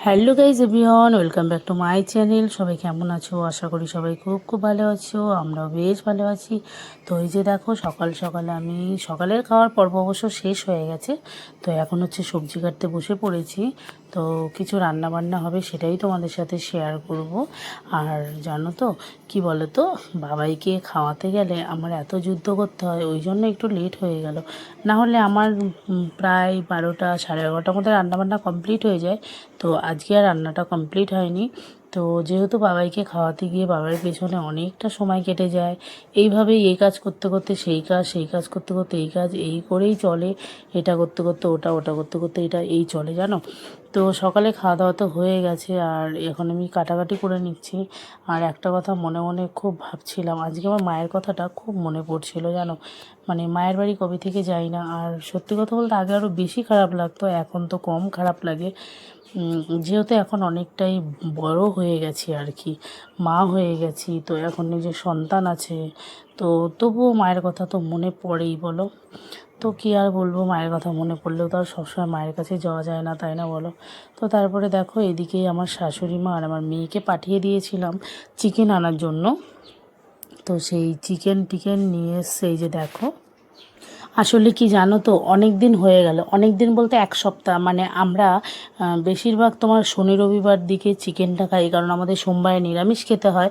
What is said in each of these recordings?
Hello guys everyone, welcome back to my channel. সবাই কেমন আছো? আশা করি সবাই খুব খুব ভালো আছো। আমরাও বেশ ভালো আছি। তো এই যে দেখো, সকাল সকালে আমি সকালের খাওয়ার পর্ব অবশ্য শেষ হয়ে গেছে। তো এখন হচ্ছে সবজি কাটতে বসে পড়েছি। তো কিছু রান্না বান্না হবে, সেটাই তোমাদের সাথে শেয়ার করব। আর জানো তো কি বলো তো, বাবাইকে খাওয়াতে গেলে আমার এত যুদ্ধ করতে হয়, ওই জন্য একটু লেট হয়ে গেল। না হলে আমার প্রায় 12টা সাড়ে 11টার মধ্যে রান্নাবান্না কমপ্লিট হয়ে যায়। তো আজকে আর রান্নাটা কমপ্লিট হয়নি। তো যেহেতু বাবাইকে খাওয়াতে গিয়ে বাবার পেছনে অনেকটা সময় কেটে যায়, এইভাবেই এই কাজ করতে করতে সেই কাজ, সেই কাজ করতে করতে এই কাজ, এই করেই চলে। এটা করতে করতে ওটা, ওটা করতে করতে এটা, এই চলে জানো। তো সকালে খাওয়া দাওয়া তো হয়ে গেছে, আর এখন আমি কাটাকাটি করে নিচ্ছি। আর একটা কথা মনে মনে খুব ভাবছিলাম, আজকে আমার মায়ের কথাটা খুব মনে পড়ছিল জানো। মানে মায়ের বাড়ি কবে থেকে যাই না, আর সত্যি কথা বলতে আগে আরও বেশি খারাপ লাগতো, এখন তো কম খারাপ লাগে। যেহেতু এখন অনেকটাই বড় হয়ে গেছি আর কি, মা হয়ে গেছি, তো এখন নিজের সন্তান আছে। তো তবুও মায়ের কথা তো মনে পড়েই বলো। তো কী আর বলবো, মায়ের কথা মনে পড়লেও তো আর সবসময় মায়ের কাছে যাওয়া যায় না, তাই না বলো। তো তারপরে দেখো, এদিকেই আমার শাশুড়ি মা আর আমার মেয়েকে পাঠিয়ে দিয়েছিলাম চিকেন আনার জন্য। তো সেই চিকেন টিকেন নিয়ে এসছে, এই যে দেখো। আসলে কি জানো তো, অনেক দিন হয়ে গেল, অনেক দিন বলতে এক সপ্তাহ। মানে আমরা বেশিরভাগ তোমার শনি রবিবার দিকে চিকেনটা খাই, কারণ আমাদের সোমবারে নিরামিষ খেতে হয়।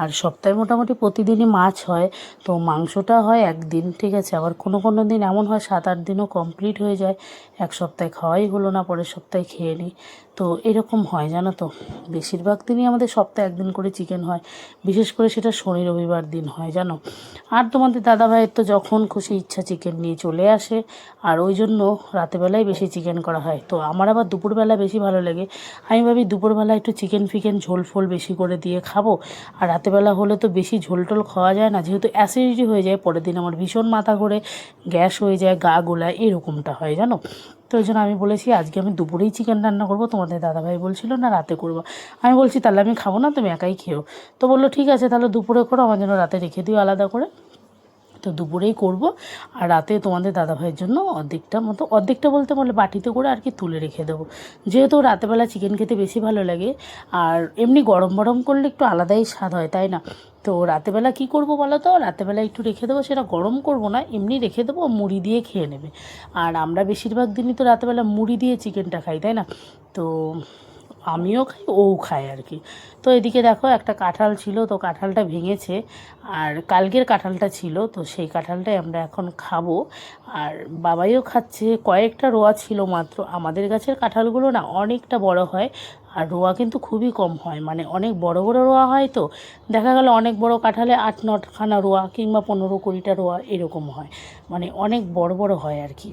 আর সপ্তাহে মোটামুটি প্রতিদিনই মাছ হয়। তো মাংসটা হয় একদিন, ঠিক আছে। আবার কোনো কোনো দিন এমন হয় 7-8 দিনও কমপ্লিট হয়ে যায়, এক সপ্তাহে খাওয়াই হলো না, পরের সপ্তাহে খেয়ে নিই। তো এরকম হয় জানো তো, বেশিরভাগ দিনই আমাদের সপ্তাহে একদিন করে চিকেন হয়। বিশেষ করে সেটা শনি রবিবার দিন হয় জানো। আর তোমাদের দাদাভাইয়ের তো যখন খুশি ইচ্ছা চিকেন নিয়ে চলে আসে, আর ওই জন্য রাতেবেলায় বেশি চিকেন করা হয়। তো আমার আবার দুপুরবেলা বেশি ভালো লাগে। আমি ভাবি দুপুরবেলা একটু চিকেন ফিকেন ঝোল ফোল বেশি করে দিয়ে খাবো। আর রাতেবেলা হলে তো বেশি ঝোল টোল খাওয়া যায় না, যেহেতু অ্যাসিডিটি হয়ে যায়, পরের দিন আমার ভীষণ মাথা ঘোরে, গ্যাস হয়ে যায়, গা গোলায়, এরকমটা হয় জানো। তো ওই জন্য আমি বলেছি আজকে আমি দুপুরেই চিকেন রান্না করবো। তোমাদের দাদাভাই বলছিল না রাতে করবো। আমি বলছি তাহলে আমি খাবো না, তুমি একাই খেও। তো বললো ঠিক আছে, তাহলে দুপুরে করো, আমার জন্য রাতে রেখে দিও আলাদা করে। তো দুপুরেই করব। আর রাতে তোমাদের দাদাভাইয়ের জন্য অর্ধেকটা বলতে বলে বাটিতে করে আর কি তুলে রেখে দেবো। যেহেতু রাতেবেলা চিকেন খেতে বেশি ভালো লাগে, আর এমনি গরম গরম করলে একটু আলাদাই স্বাদ হয়, তাই না। তো রাতেবেলা কি করব বলো তো, রাতেবেলা একটু রেখে দেবো, সেটা গরম করব না, এমনি রেখে দেবো, মুড়ি দিয়ে খেয়ে নেবে। আর আমরা বেশিরভাগ দিনই তো রাতেবেলা মুড়ি দিয়ে চিকেনটা খাই, তাই না। তো আমিও খাই, ও খায় আর কি। তো এদিকে দেখো, একটা কাঁঠাল ছিল, তো কাঁঠালটা ভেঙেছে। আর কালকের কাঁঠালটা ছিল, তো সেই কাঁঠালটাই আমরা এখন খাবো। আর বাবাইও খাচ্ছে। কয়েকটা রোয়া ছিল মাত্র। আমাদের গাছের কাঁঠালগুলো না অনেকটা বড় হয়, আর রোয়া কিন্তু খুবই কম হয়। মানে অনেক বড় বড় রোয়া হয়, তো দেখা গেল অনেক বড় কাঁঠালে 8-9খানা রোয়া, কিংবা 15-20টা রোয়া এরকম হয়। মানে অনেক বড় বড় হয় আর কি।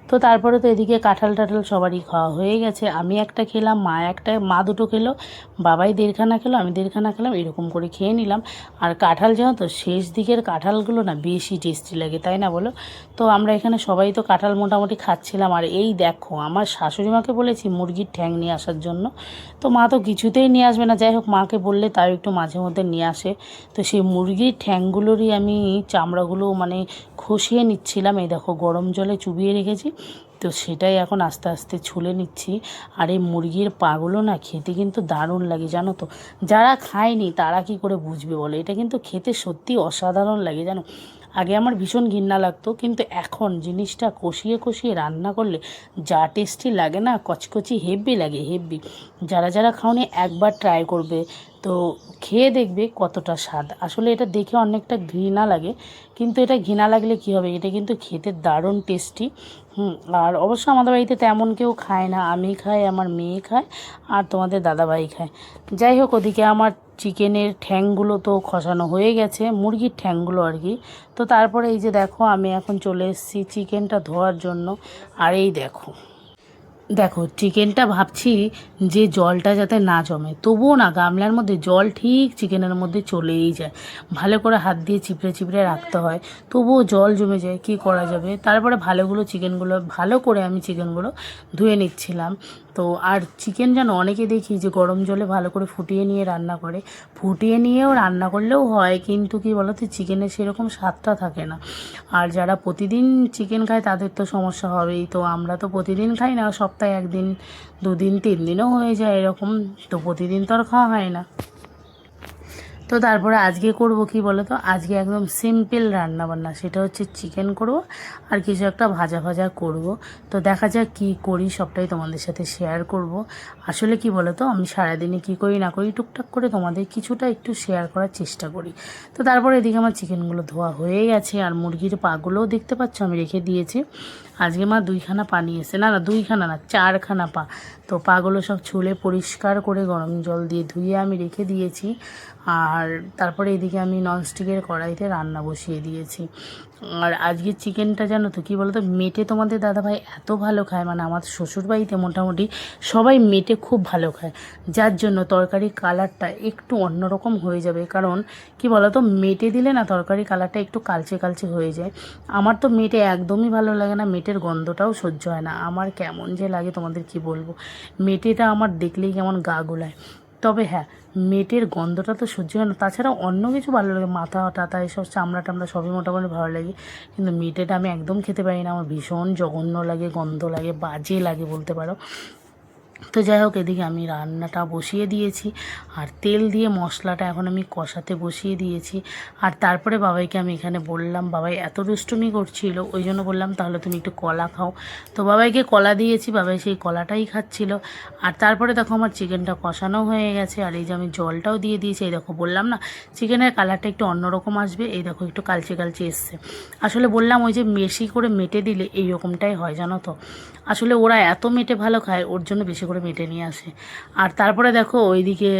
তো তারপরে তো এদিকে কাঁঠাল টাঠাল সবারই খাওয়া হয়ে গেছে। আমি একটা খেলাম, মা দুটো খেলো, বাবাই 1.5খানা খেলো, আমি 1.5খানা খেলাম, এরকম করে খেয়ে নিলাম। আর কাঁঠাল জানো তো, শেষ দিকের কাঁঠালগুলো না বেশি টেস্টি লাগে, তাই না বলো। তো আমরা এখানে সবাই তো কাঁঠাল মোটামুটি খাচ্ছিলাম। আর এই দেখো, আমার শাশুড়ি মাকে বলেছি মুরগির ঠ্যাং নিয়ে আসার জন্য। তো মা তো কিছুতেই নিয়ে আসবে না, যাই হোক মাকে বললে তাও একটু মাঝে মধ্যে নিয়ে আসে। তো সেই মুরগির ঠ্যাংগুলোরই আমি চামড়াগুলো মানে খসিয়ে নিচ্ছিলাম। এই দেখো, গরম জলে চুবিয়ে রেখেছি, তো সেটাই এখন আস্তে আস্তে ছুলে নিচ্ছি। আর এই মুরগির পাগুলো না খেতে কিন্তু দারুণ লাগে জানো তো। যারা খায়নি তারা কি করে বুঝবে বলো, এটা কিন্তু খেতে সত্যি অসাধারণ লাগে জানো। আগে আমার ভীষণ ঘৃণা লাগতো, কিন্তু এখন জিনিসটা কষিয়ে কষিয়ে রান্না করলে যা টেস্টি লাগে না, কচকচি হেব্বি লাগে, হেব্বি। যারা যারা খাওনি একবার ট্রাই করবে, তো খেয়ে দেখবে কতটা স্বাদ। আসলে এটা দেখে অনেকটা ঘৃণা লাগে, কিন্তু এটা ঘৃণা লাগলে কী হবে, এটা কিন্তু খেতে দারুণ টেস্টি। আর অবশ্য আমাদের বাড়িতে তেমন কেউ খায় না, আমি খাই, আমার মেয়ে খায়, আর তোমাদের দাদাভাই খায়। যাই হোক, ওদিকে আমার চিকেনের ঠ্যাংগুলো তো খসানো হয়ে গেছে, মুরগির ঠ্যাংগুলো আর কি। তো তারপরে এই যে দেখো, আমি এখন চলে এসেছি চিকেনটা ধোয়ার জন্য। আর এই দেখো দেখো চিকেনটা ভাবছি যে জলটা যাতে না জমে, তবুও না গামলার মধ্যে জল ঠিক চিকেনের মধ্যে চলেই যায়। ভালো করে হাত দিয়ে চিপড়ে চিপড়ে রাখতে হয়, তবুও জল জমে যায়, কি করা যাবে। তারপরে ভালো করে আমি চিকেনগুলো ধুয়ে নিচ্ছিলাম। তো আর চিকেন যেন অনেকে দেখি যে গরম জলে ভালো করে ফুটিয়ে নিয়ে রান্না করে, ফুটিয়ে নিয়েও রান্না করলেও হয়, কিন্তু কি বলো তো চিকেনের সেরকম স্বাদটা থাকে না। আর যারা প্রতিদিন চিকেন খায় তাদের তো সমস্যা হবেই, তো আমরা তো প্রতিদিন খাই না, সপ্তাহে 1 দিন 2 দিন 3 দিনও হয়ে যায় এরকম, তো প্রতিদিন তো আর খাওয়া হয় না। তো তারপরে আজকে করব কি বলো তো, আজকে একদম সিম্পল রান্না বান্না, সেটা হচ্ছে চিকেন করব আর কিছু একটা ভাজা ভাজা করব। তো দেখা যাক কী করি, সবটাই তোমাদের সাথে শেয়ার করব। আসলে কি বলো তো, আমি সারাদিনে কি করি না করি টুকটাক করে তোমাদের কিছুটা একটু শেয়ার করার চেষ্টা করি। তো তারপরে এদিকে আমার চিকেনগুলো ধোয়া হয়ে গেছে, আর মুরগির পাগুলোও দেখতে পাচ্ছ আমি রেখে দিয়েছি। আজকে মা 2খানা পা নিয়েছে, না 2খানা না 4খানা পা। তো পাগুলো সব ছুলে পরিষ্কার করে গরম জল দিয়ে ধুয়ে আমি রেখে দিয়েছি। আর তারপরে এদিকে আমি ননস্টিকের কড়াইতে রান্না বসিয়ে দিয়েছি। আর আজকে চিকেনটা জানো তো কী বলো তো, মেটে তোমাদের দাদাভাই এত ভালো খায়, মানে আমার শ্বশুরবাড়িতে মোটামুটি সবাই মেটে খুব ভালো খায়, যার জন্য তরকারির কালারটা একটু অন্যরকম হয়ে যাবে। কারণ কি বলো তো, মেটে দিলে না তরকারি কালারটা একটু কালচে কালচে হয়ে যায়। আমার তো মেটে একদমই ভালো লাগে না, মেটের গন্ধটাও সহ্য হয় না আমার, কেমন যে লাগে তোমাদের কি বলবো। মেটেটা আমার দেখলেই কেমন গা গোলায়। তবে হ্যাঁ, মেটের গন্ধটা তো সহ্য হয় না, তাছাড়া অন্য কিছু ভালো লাগে, মাথা টাথা এসব চামড়া টামড়া সবই মোটামুটি ভালো লাগে, কিন্তু মেটেটা আমি একদম খেতে পারি না, আমার ভীষণ জঘন্য লাগে, গন্ধ লাগে, বাজে লাগে বলতে পারো। তো যাই হোক, এদিকে আমি রান্নাটা বসিয়ে দিয়েছি, আর তেল দিয়ে মশলাটা এখন আমি কষাতে বসিয়ে দিয়েছি। আর তারপরে বাবাইকে আমি এখানে বললাম, বাবাই এত দুষ্টুমি করছিল, ওই জন্য বললাম তাহলে তুমি একটু কলা খাও। তো বাবাইকে কলা দিয়েছি, বাবাই সেই কলাটাই খাচ্ছিল। আর তারপরে দেখো আমার চিকেনটা কষানো হয়ে গেছে, আর এই যে আমি জলটাও দিয়ে দিয়েছি। এই দেখো বললাম না চিকেনের কালারটা একটু অন্যরকম আসবে, এই দেখো একটু কালচে কালচে এসছে। আসলে বললাম ওই যে বেশি করে মেটে দিলে এইরকমটাই হয় জানো তো। আসলে ওরা এত মেটে ভালো খায়, ওর জন্য বেশি করে মেটে নিয়ে আসে। আর তারপরে দেখো ওইদিকে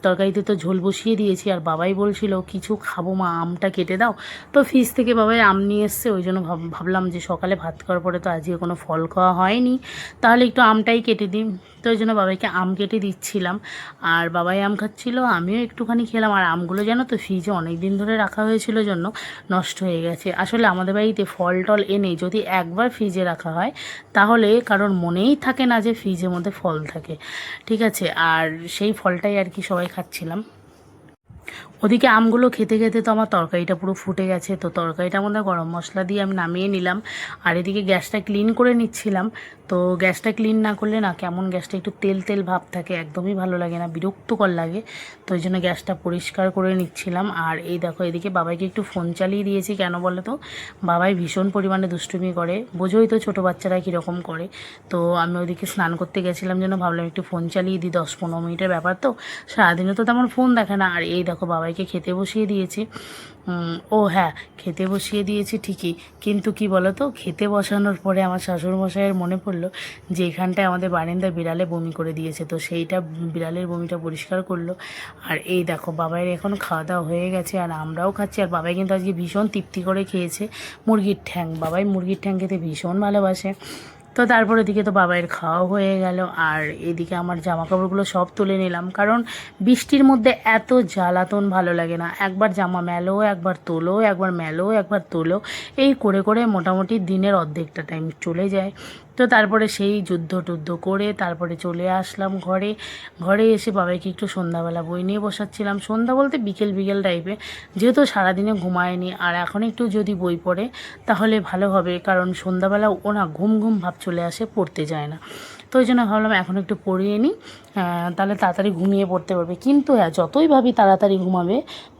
তরকারিতে তো ঝোল বসিয়ে দিয়েছি, আর বাবাই বলছিল কিছু খাবো মা, আমটা কেটে দাও। তো ফ্রিজ থেকে বাবাই আম নিয়ে এসছে, ওই জন্য ভাবলাম যে সকালে ভাত খাওয়ার পরে তো আজকে কোনো ফল খাওয়া হয়নি, তাহলে একটু আমটাই কেটে দিই। তো ওই জন্য বাবাইকে আম কেটে দিচ্ছিলাম, আর বাবাই আম খাচ্ছিল, আমিও একটুখানি খেলাম। আর আমগুলো জানো তো ফ্রিজে অনেক দিন ধরে রাখা হয়েছিল জন্য নষ্ট হয়ে গেছে। আসলে আমাদের বাড়িতে ফল টল এনে যদি একবার ফ্রিজে রাখা হয় তাহলে কারোর মনেই থাকে না যে ফ্রিজের মধ্যে ফল থাকে, ঠিক আছে। আর সেই ফলটাই আর কি সবাই খাচ্ছিলাম। ওদিকে আমগুলো খেতে খেতে তো আমার তরকারিটা পুরো ফুটে গেছে, তো তরকারিটার মধ্যে গরম মশলা দিয়ে আমি নামিয়ে নিলাম। আর এদিকে গ্যাসটা ক্লিন করে নিচ্ছিলাম। তো গ্যাসটা ক্লিন না করলে না কেমন গ্যাসটা একটু তেল তেল ভাব থাকে, একদমই ভালো লাগে না, বিরক্তকর লাগে। তো ওই জন্য গ্যাসটা পরিষ্কার করে নিচ্ছিলাম। আর এই দেখো এদিকে বাবাইকে একটু ফোন চালিয়ে দিয়েছি, কেন বলো তো, বাবাই ভীষণ পরিমাণে দুষ্টুমি করে, বোঝোই তো ছোটো বাচ্চারা কীরকম করে। তো আমি ওইদিকে স্নান করতে গেছিলাম যেন ভাবলাম একটু ফোন চালিয়ে দিই, 10-15 মিনিটের ব্যাপার তো, সারাদিনও তো তেমন ফোন দেখে না। আর এই দেখো বাবাইকে খেতে বসিয়ে দিয়েছি। ও হ্যাঁ, খেতে বসিয়ে দিয়েছি ঠিকই, কিন্তু কি বলো তো, খেতে বসানোর পরে আমার শ্বশুরমশাইয়ের মনে পড়লো যে এখানটায় আমাদের বারান্দায় বিড়ালে বমি করে দিয়েছে, তো সেইটা বিড়ালের বমিটা পরিষ্কার করলো। আর এই দেখো বাবাইয়ের এখন খাওয়া দাওয়া হয়ে গেছে, আর আমরাও খাচ্ছি। আর বাবাই কিন্তু আজকে ভীষণ তৃপ্তি করে খেয়েছে মুরগির ঠ্যাং, বাবাই মুরগির ঠ্যাং খেতে ভীষণ ভালোবাসে। তো তারপর ওদিকে তো বাবাইয়ের খাওয়া হয়ে গেল, আর এদিকে আমার জামা কাপড়গুলো সব তুলে নিলাম, কারণ বৃষ্টির মধ্যে এত জ্বালাতন ভালো লাগে না, একবার জামা মেলো, একবার তোলো, একবার মেলো, একবার তোলো, এই করে করে মোটামুটি দিনের অর্ধেকটা টাইম চলে যায়। তো তারপরে সেই যুদ্ধ টুদ্ধ করে তারপরে চলে আসলাম ঘরে। ঘরে এসে বাবাইকে একটু সন্ধ্যাবেলা বই নিয়ে বসাচ্ছিলাম, সন্ধ্যা বলতে বিকেল বিকেল টাইপে, যেহেতু সারাদিনে ঘুমায়নি, আর এখন একটু যদি বই পড়ে তাহলে ভালো হবে, কারণ সন্ধ্যাবেলা ও না ঘুম ঘুম ভাব চলে আসে, পড়তে যায় না। তো ওই জন্য ভাবলাম এখন একটু পড়িয়ে নিই, তাহলে তাড়াতাড়ি ঘুমিয়ে পড়তে পারবে। কিন্তু হ্যাঁ, যতই ভাবি তাড়াতাড়ি ঘুমাবে,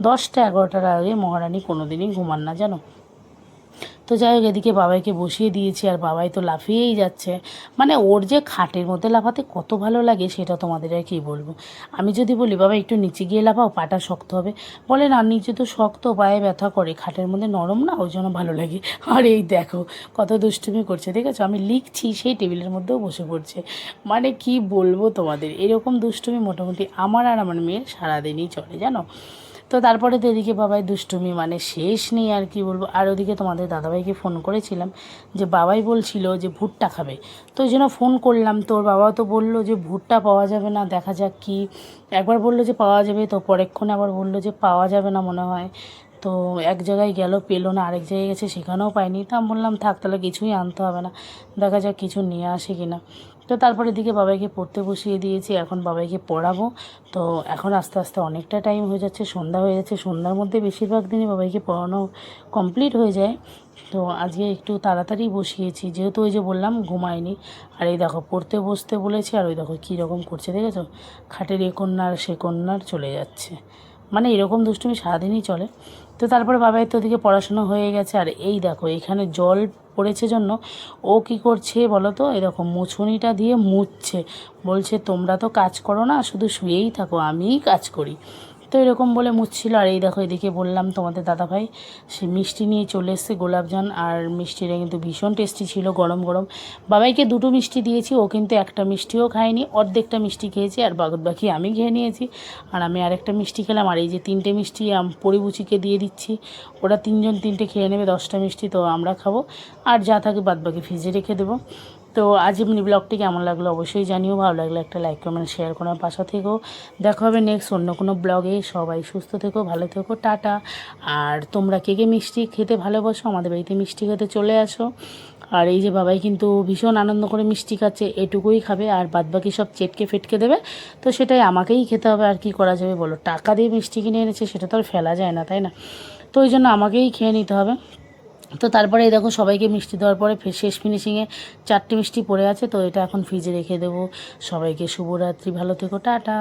10টা 11টার আগে মহারানী কোনো দিনই ঘুমান না জানো। তো যাই হোক, এদিকে বাবাইকে বসিয়ে দিয়েছি, আর বাবাই তো লাফিয়েই যাচ্ছে, মানে ওর যে খাটের মধ্যে লাফাতে কত ভালো লাগে সেটা তোমাদের আর কী বলবো। আমি যদি বলি বাবা একটু নিচে গিয়ে লাফাও, পাটা শক্ত হবে, বলে না নিচে তো শক্ত, পায়ে ব্যথা করে, খাটের মধ্যে নরম না, ওই জন্য ভালো লাগে। আর এই দেখো কত দুষ্টুমি করছে, দেখেছো, আমি লিখছি সেই টেবিলের মধ্যেও বসে পড়ছে, মানে কি বলবো তোমাদের, এরকম দুষ্টুমি মোটামুটি আমার আর আমার মেয়ের সারাদিনই চলে জানো। তো তারপরে তো এদিকে বাবাই দুষ্টুমি মানে শেষ নেই, আর কি বলবো। আর ওদিকে তোমাদের দাদাভাইকে ফোন করেছিলাম যে বাবাই বলছিল যে ভুট্টা খাবে, তো ওই জন্য ফোন করলাম। তোর বাবা তো বললো যে ভুট্টা পাওয়া যাবে না, দেখা যাক কি, একবার বললো যে পাওয়া যাবে, তো পরেক্ষণে আবার বললো যে পাওয়া যাবে না মনে হয়। তো এক জায়গায় গেল পেলো না, আরেক জায়গায় গেছে সেখানেও পাইনি, তা আমি বললাম থাক তাহলে কিছুই আনতে হবে না, দেখা যাক কিছু নিয়ে আসে কিনা। তো তো তারপরে এদিকে বাবাইকে পড়তে বসিয়ে দিয়েছি, এখন বাবাইকে পড়াবো। তো এখন আস্তে আস্তে অনেকটা টাইম হয়ে যাচ্ছে, সন্ধ্যা হয়ে যাচ্ছে। সন্ধ্যার মধ্যে বেশিরভাগ দিনই বাবাইকে পড়ানো কমপ্লিট হয়ে যায়। তো আজকে একটু তাড়াতাড়ি বসিয়েছি, যেহেতু ওই যে বললাম ঘুমায়নি। আর এই দেখো পড়তে বসতে বলেছি, আর ওই দেখো কীরকম করছে দেখেছো, খাটের এ কন্যার সে কন্যার চলে যাচ্ছে। মানে এরকম দুষ্টুমি সারাদিনই চলে। তো তারপরে বাবাই তো ওদিকে পড়াশোনা হয়ে গেছে। আর এই দেখো এখানে জল পড়েছে জন্য ও কি করছে বলো তো, এই দেখো মুছুনিটা দিয়ে মুছছে, বলছে তোমরা তো কাজ করো না, শুধু শুয়েই থাকো, আমিই কাজ করি। তো এরকম বলে মুছছিল। আর এই দেখো এদিকে বললাম তোমাদের দাদাভাই সে মিষ্টি নিয়ে চলে এসছে, গোলাপজাম। আর মিষ্টিটা কিন্তু ভীষণ টেস্টি ছিল, গরম গরম। বাবাইকে দুটো মিষ্টি দিয়েছি, ও কিন্তু একটা মিষ্টিও খায়নি, অর্ধেকটা মিষ্টি খেয়েছে, আর বাকি আমি খেয়ে নিয়েছি। আর আমি আরেকটা মিষ্টি খেলাম। আর এই যে 3টে মিষ্টি পরিবুচিকে দিয়ে দিচ্ছি, ওরা 3জন 3টে খেয়ে নেবে, 10টা মিষ্টি তো আমরা খাবো, আর যা থাকে বাদবাকি ফ্রিজে রেখে দেবো। তো আজ মিনি ব্লগটি কেমন লাগলো অবশ্যই জানিও, ভালো লাগলে একটা লাইক কমেন্ট শেয়ার করে পাশা থেকো। দেখা হবে নেক্সট অন্য কোনো ব্লগে। সবাই সুস্থ থেকো, ভালো থেকো, টাটা। আর তোমরা কে কে মিষ্টি খেতে ভালোবাসো আমাদের বাড়িতে মিষ্টি খেতে চলে আসো। আর এই যে বাবাই কিন্তু ভীষণ আনন্দ করে মিষ্টি খাচ্ছে, এটুকুই খাবে, আর বাদবাকি সব চেটকে ফেটকে দেবে। তো সেটাই আমাকেই খেতে হবে, আর কি করা যাবে বলো, টাকা দিয়ে মিষ্টি কিনে এনেছে, সেটা তো আর ফেলা যায় না, তাই না? তো ওই জন্য আমাকেই খেয়ে নিতে হবে। তো তারপরে এই দেখো সবাইকে মিষ্টি দেওয়ার পরে শেষ ফিনিশিংয়ে 4টে মিষ্টি পড়ে আছে, তো এটা এখন ফ্রিজে রেখে দেবো। সবাইকে শুভরাত্রি, ভালো থেকো, টাটা।